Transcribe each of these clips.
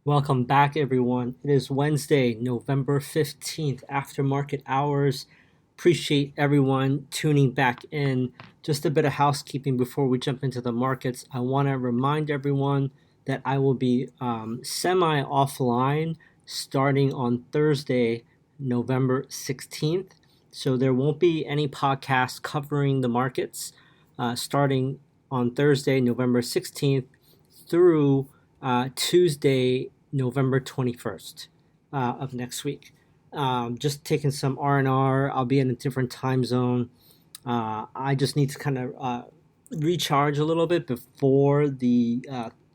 Welcome back, everyone. It is Wednesday, November 15th, after market hours. Appreciate everyone tuning back in. Just a bit of housekeeping before we jump into the markets. I want to remind everyone that I will be semi offline starting on Thursday, November 16th. So there won't be any podcasts covering the markets starting on Thursday, November 16th through Tuesday, November 21st of next week. Just taking some R&R. I'll be in a different time zone. I just need to kind of recharge a little bit before the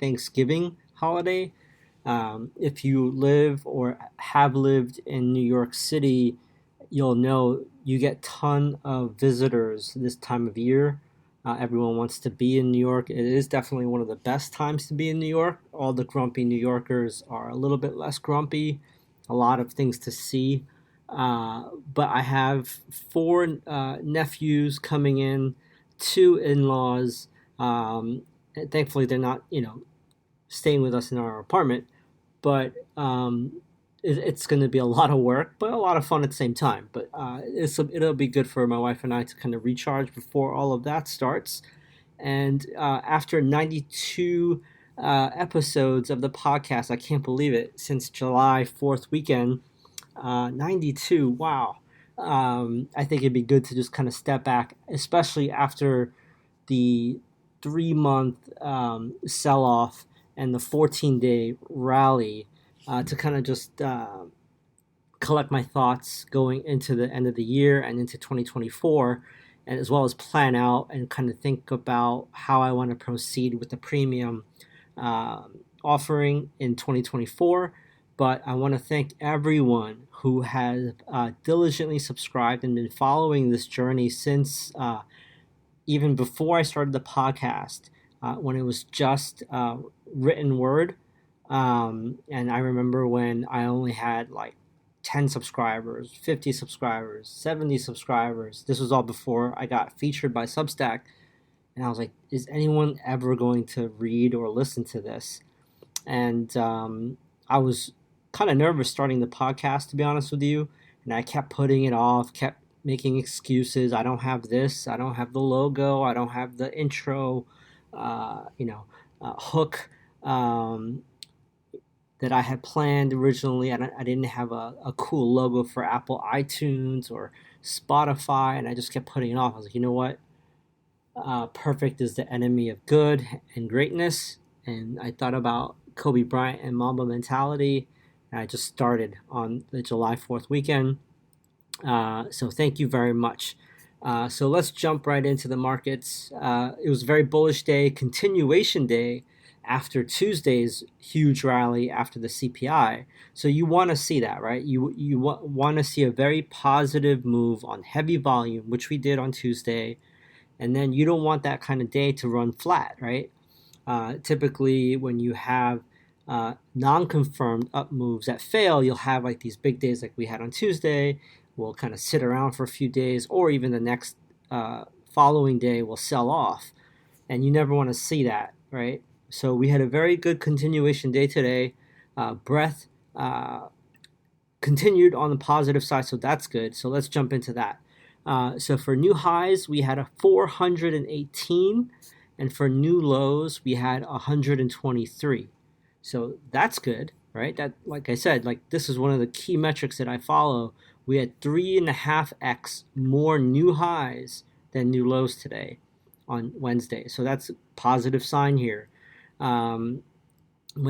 Thanksgiving holiday. If you live or have lived in New York City, you'll know you get ton of visitors this time of year. Everyone wants to be in New York. It is definitely one of the best times to be in New York. All the grumpy New Yorkers are a little bit less grumpy. A lot of things to see. But I have four nephews coming in, two in-laws. And thankfully, they're not, staying with us in our apartment. But it's going to be a lot of work, but a lot of fun at the same time. But it'll be good for my wife and I to kind of recharge before all of that starts. And after 92 episodes of the podcast, I can't believe it, since July 4th weekend, 92, wow. I think it'd be good to just kind of step back, especially after the 3 month sell off and the 14-day rally, to kind of just collect my thoughts going into the end of the year and into 2024, and as well as plan out and kind of think about how I want to proceed with the premium offering in 2024. But I want to thank everyone who has diligently subscribed and been following this journey since even before I started the podcast, when it was just written word. And I remember when I only had like 10 subscribers, 50 subscribers, 70 subscribers. This was all before I got featured by Substack. And I was like, is anyone ever going to read or listen to this? And I was kind of nervous starting the podcast, to be honest with you. And I kept putting it off, kept making excuses. I don't have this. I don't have the logo. I don't have the intro, hook. That I had planned originally. I didn't have a cool logo for Apple iTunes or Spotify, and I just kept putting it off. I was like, you know what? Perfect is the enemy of good and greatness. And I thought about Kobe Bryant and Mamba mentality, and I just started on the July 4th weekend. So thank you very much. So let's jump right into the markets. It was a very bullish day, continuation day after Tuesday's huge rally after the CPI. So you want to see that, right? You want to see a very positive move on heavy volume, which we did on Tuesday. And then you don't want that kind of day to run flat, right? Typically, when you have non-confirmed up moves that fail, you'll have like these big days like we had on Tuesday. We'll kind of sit around for a few days, or even the next following day will sell off. And you never want to see that, right? So we had a very good continuation day today. Breath continued on the positive side, so that's good. So let's jump into that. So for new highs, we had a 418, and for new lows, we had 123. So that's good, right? That, like I said, like this is one of the key metrics that I follow. We had 3.5x more new highs than new lows today on Wednesday. So that's a positive sign here. When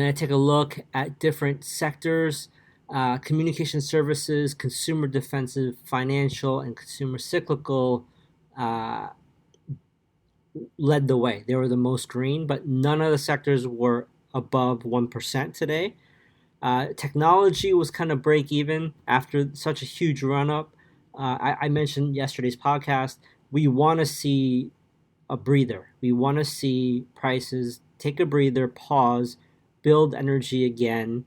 I take a look at different sectors, communication services, consumer defensive, financial, and consumer cyclical led the way. They were the most green, but none of the sectors were above 1% today. Technology was kind of break even after such a huge run up. I mentioned yesterday's podcast. We want to see a breather. We want to see prices take a breather, pause, build energy again,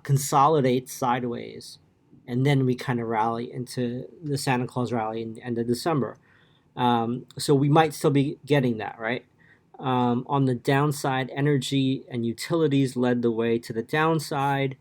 consolidate sideways, and then we kind of rally into the Santa Claus rally in the end of December. So we might still be getting that, right? On the downside, energy and utilities led the way to the downside.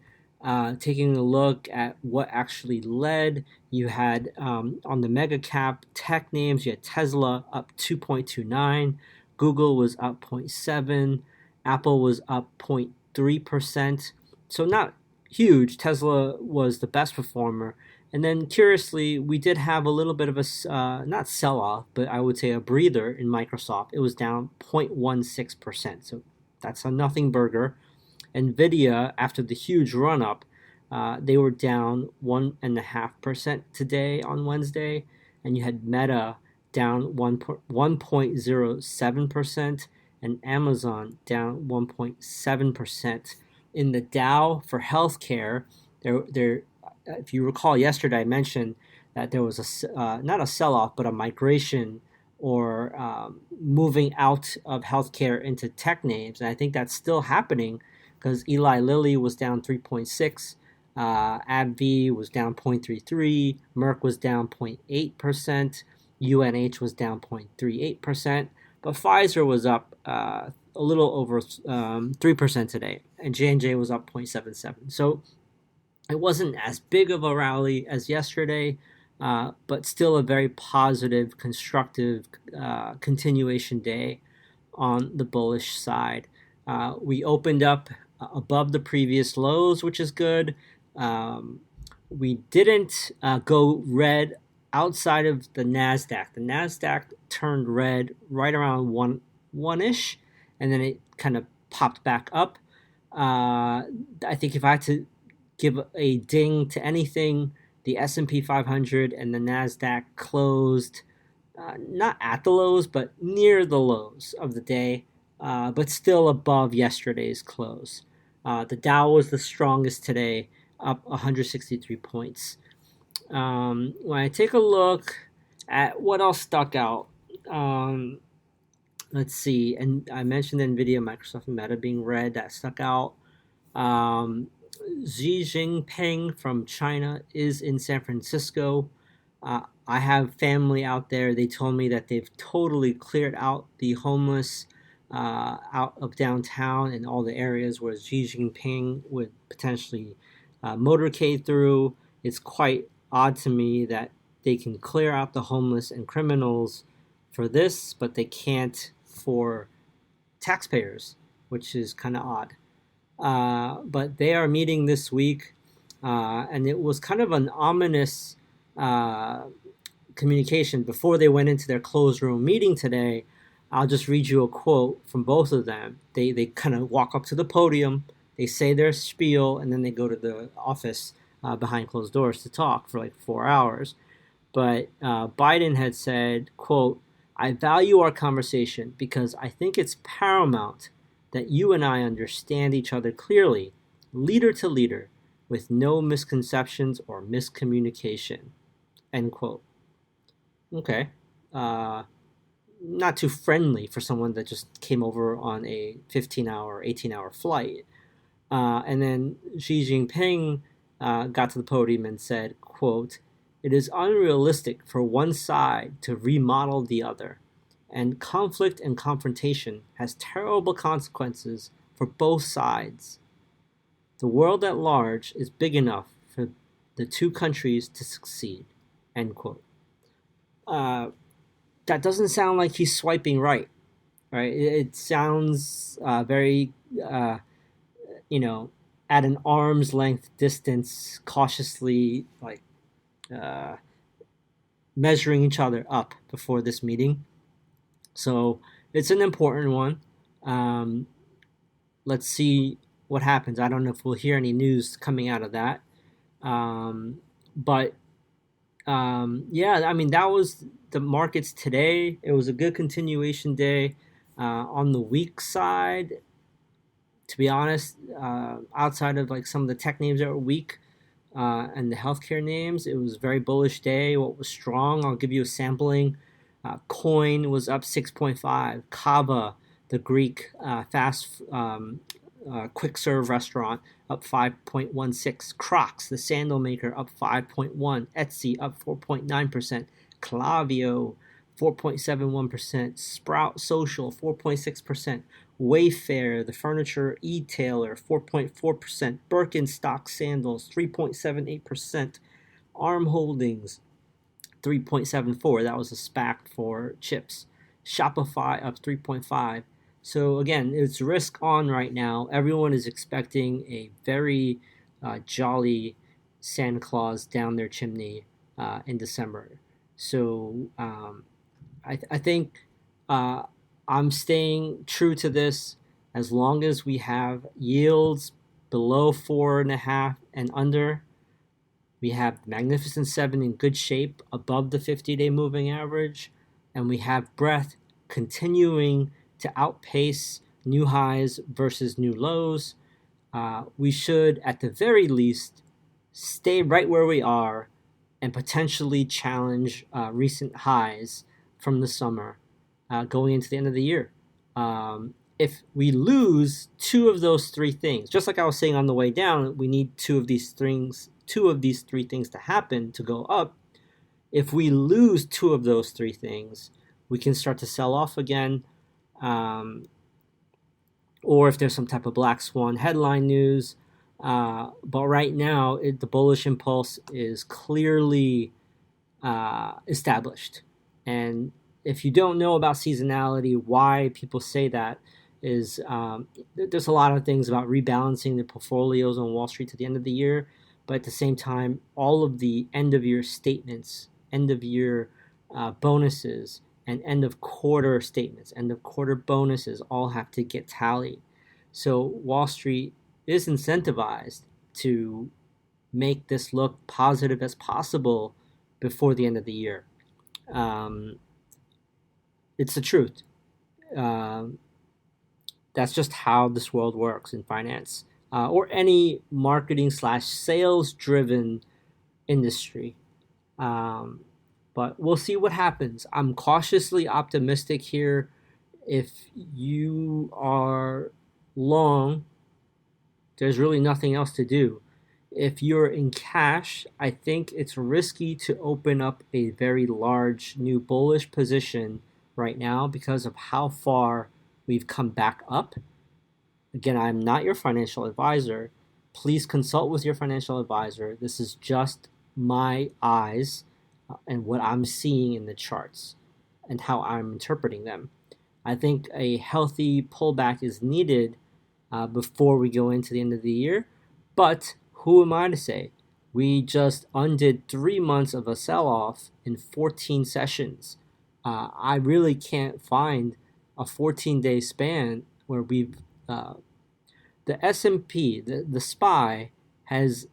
Taking a look at what actually led, you had on the mega cap tech names, you had Tesla up 2.29, Google was up 0.7, Apple was up 0.3%. So not huge. Tesla was the best performer. And then curiously, we did have a little bit of a, not sell off, but I would say a breather in Microsoft. It was down 0.16%. So that's a nothing burger. Nvidia, after the huge run up, they were down 1.5% today on Wednesday. And you had Meta down 1.07% and Amazon down 1.7%. In the Dow for healthcare, if you recall yesterday, I mentioned that there was not a sell-off, but a migration or moving out of healthcare into tech names. And I think that's still happening because Eli Lilly was down 3.6, AbbVie was down 0.33, Merck was down 0.8%, UNH was down 0.38%, but Pfizer was up a little over 3% today, and J&J was up 0.77. So it wasn't as big of a rally as yesterday, but still a very positive, constructive continuation day on the bullish side. We opened up above the previous lows, which is good. We didn't go red outside of the NASDAQ. The NASDAQ turned red right around one-ish, and then it kind of popped back up. I think if I had to give a ding to anything, the S&P 500 and the NASDAQ closed not at the lows, but near the lows of the day, but still above yesterday's close. The Dow was the strongest today, up 163 points. When I take a look at what else stuck out, let's see, and I mentioned NVIDIA, Microsoft, and Meta being red, that stuck out. Xi Jinping from China is in San Francisco. I have family out there. They told me that they've totally cleared out the homeless out of downtown and all the areas where Xi Jinping would potentially motorcade through. It's quite odd to me that they can clear out the homeless and criminals for this, but they can't for taxpayers, which is kind of odd. But they are meeting this week, and it was kind of an ominous communication before they went into their closed room meeting today. I'll just read you a quote from both of them. They kind of walk up to the podium, they say their spiel, and then they go to the office behind closed doors to talk for like 4 hours. But Biden had said, quote, "I value our conversation because I think it's paramount that you and I understand each other clearly, leader to leader, with no misconceptions or miscommunication," end quote. Okay. Not too friendly for someone that just came over on a 15-hour, 18-hour flight. And then Xi Jinping got to the podium and said, quote, "It is unrealistic for one side to remodel the other, and conflict and confrontation has terrible consequences for both sides. The world at large is big enough for the two countries to succeed," end quote. That doesn't sound like he's swiping right? It sounds very, at an arm's length distance, cautiously, like measuring each other up before this meeting. So it's an important one. Let's see what happens. I don't know if we'll hear any news coming out of that. But that was the markets today. It was a good continuation day. On the weak side, to be honest, outside of like some of the tech names that were weak and the healthcare names, it was a very bullish day. What was strong, I'll give you a sampling. Coin was up 6.5. Kava, the Greek fast quick serve restaurant, up 5.16. Crocs, the sandal maker, up 5.1. Etsy up 4.9%. Klaviyo, 4.71%, Sprout Social, 4.6%, Wayfair, the furniture e-tailer, 4.4%, Birkenstock Sandals, 3.78%, Arm Holdings, 3.74. That was a SPAC for chips. Shopify up 3.5. So again, it's risk on right now. Everyone is expecting a very jolly Santa Claus down their chimney in December. So I think I'm staying true to this as long as we have yields below 4.5 and under. We have the Magnificent Seven in good shape above the 50-day moving average, and we have breadth continuing to outpace new highs versus new lows. We should, at the very least, stay right where we are and potentially challenge recent highs from the summer going into the end of the year. If we lose two of those three things, just like I was saying on the way down, we need two of these three things to happen to go up. If we lose two of those three things, we can start to sell off again. Or if there's some type of black swan headline news. But right now, the bullish impulse is clearly established. And if you don't know about seasonality, why people say that is there's a lot of things about rebalancing the portfolios on Wall Street to the end of the year. But at the same time, all of the end-of-year statements, end-of-year bonuses, and end-of-quarter statements, end-of-quarter bonuses all have to get tallied. So Wall Street is incentivized to make this look positive as possible before the end of the year. It's the truth. That's just how this world works in finance. Or any marketing/sales-driven industry. But we'll see what happens. I'm cautiously optimistic here. If you are long, there's really nothing else to do. If you're in cash, I think it's risky to open up a very large new bullish position right now because of how far we've come back up. Again, I'm not your financial advisor. Please consult with your financial advisor. This is just my eyes and what I'm seeing in the charts and how I'm interpreting them. I think a healthy pullback is needed before we go into the end of the year. But who am I to say? We just undid 3 months of a sell-off in 14 sessions. I really can't find a 14-day span where we've the S&P, the SPY, has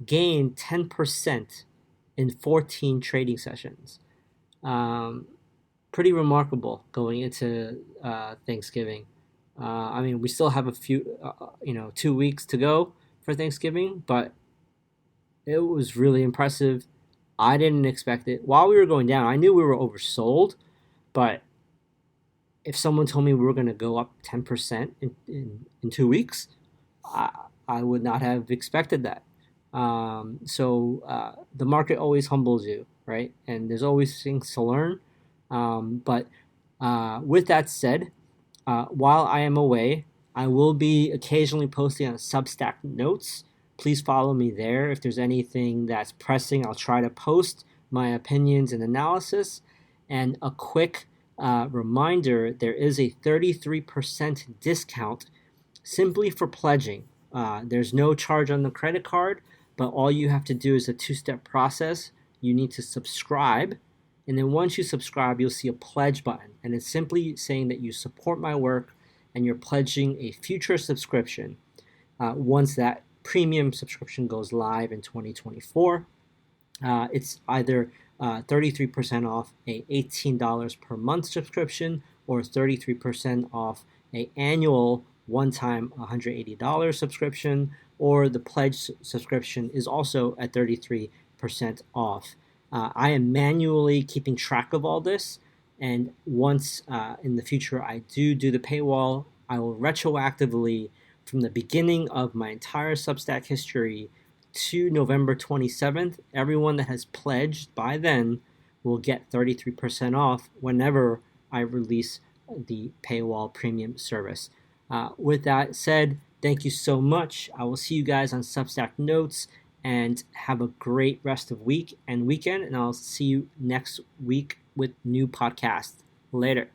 gained 10% in 14 trading sessions. Pretty remarkable going into Thanksgiving. I mean, we still have a few, 2 weeks to go for Thanksgiving, but it was really impressive. I didn't expect it. While we were going down, I knew we were oversold, but if someone told me we were going to go up 10% in 2 weeks, I would not have expected that. So the market always humbles you, right? And there's always things to learn. But with that said, while I am away, I will be occasionally posting on Substack notes. Please follow me there. If there's anything that's pressing, I'll try to post my opinions and analysis. And a quick reminder, there is a 33% discount simply for pledging. There's no charge on the credit card, but all you have to do is a 2-step process. You need to subscribe, and then once you subscribe, you'll see a pledge button, and it's simply saying that you support my work and you're pledging a future subscription once that premium subscription goes live in 2024. It's either 33% off a $18 per month subscription or 33% off a annual one-time $180 subscription, or the pledge subscription is also at 33% off. I am manually keeping track of all this, and once in the future I do the paywall, I will retroactively, from the beginning of my entire Substack history to November 27th, everyone that has pledged by then will get 33% off whenever I release the paywall premium service. With that said, thank you so much. I will see you guys on Substack Notes, and have a great rest of week and weekend, and I'll see you next week with new podcast. Later.